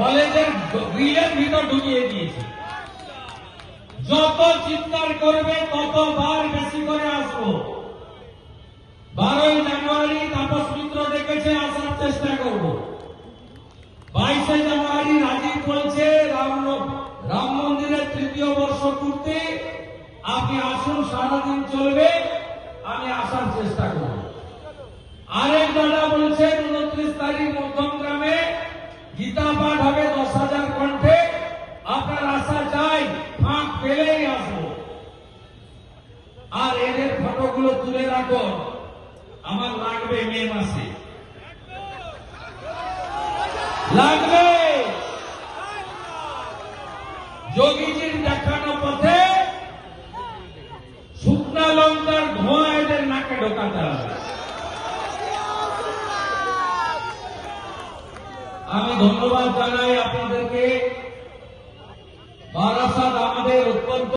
কলেজের গ্রিলের ভিতর ঢুকিয়ে দিয়েছে। যত চিৎকার করবে ততবার বেশি করে আসবো। 12ই জানুয়ারি তাপস মিত্র ডেকেছে, আসার চেষ্টা করব। 22শে জানুয়ারি রাজীব বলছে রাম মন্দিরের 3য় বর্ষ পূর্তি, আপনি আসুন, সারাদিন চলবে, আমি আসার চেষ্টা করব। আরেক দাদা বলছেন 29 তারিখ মধ্যমগ্রামে গীতা পাঠ হবে 10,000 কণ্ঠে, আপনার আশা চাই, ফাঁক পেলেই আসবো। আর এদের ফটোগুলো তুলে রাখো, আমার লাগবে মে মাসে, লাগবে। যোগীজির দেখানো পথে শুকনা লঙ্কার ধোঁয়া এদের নাকে ঢোকাতে হবে। আমি ধন্যবাদ জানাই আপনাদেরকে। বারাসাত